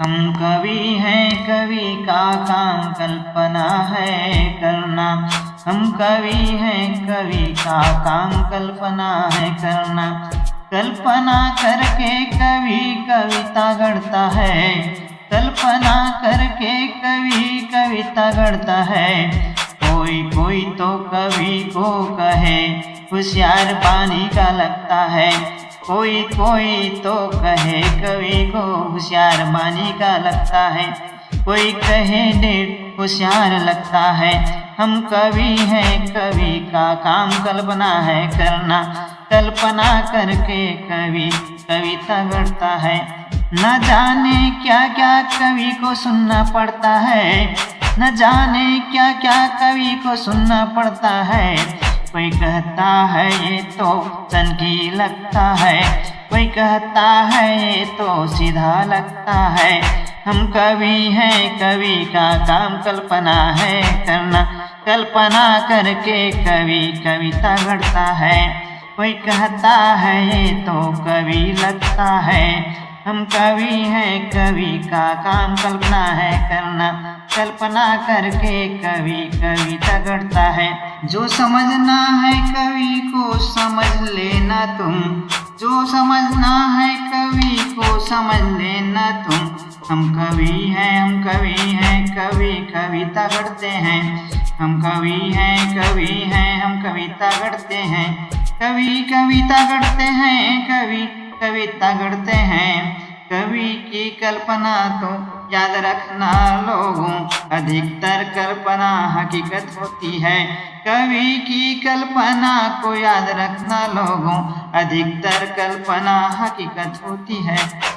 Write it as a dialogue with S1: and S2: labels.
S1: हम कवि हैं, कवि का काम कल्पना है करना। हम कवि हैं, कवि का काम कल्पना है करना। कल्पना करके कवि कविता गढ़ता है। कल्पना करके कवि कविता गढ़ता है। कोई कोई तो कवि को कहे होशियार पानी का लगता है। कोई कोई तो कहे कवि को होशियार पानी का लगता है। कोई कहे डेढ़ होशियार लगता है। हम कवि हैं, कवि का काम कल्पना है करना। कल्पना करके कवि कविता गढ़ता है। न जाने क्या क्या कवि को सुनना पड़ता है। न जाने क्या क्या कवि को सुनना पड़ता है। कोई कहता है ये तो सनकी लगता है। कोई कहता है ये तो सीधा लगता है। हम कवि हैं, कवि का काम कल्पना है करना। कल्पना करके कवि कविता गढ़ता है। कोई कहता है ये तो कवि लगता है। हम कवि हैं, कवि का काम कल्पना है करना। कल्पना करके कवि कविता गढ़ता है। जो समझना है कवि को समझ लेना तुम। जो समझना है कवि को समझ लेना तुम। हम कवि हैं, हम कवि हैं, कवि कविता गढ़ते हैं। हम कवि हैं, कवि हैं, हम कविता गढ़ते हैं। कवि कविता गढ़ते हैं, कवि कविता गढ़ते हैं। कवि की कल्पना तो याद रखना लोगों, अधिकतर कल्पना हकीकत होती है। कवि की कल्पना को याद रखना लोगों, अधिकतर कल्पना हकीकत होती है।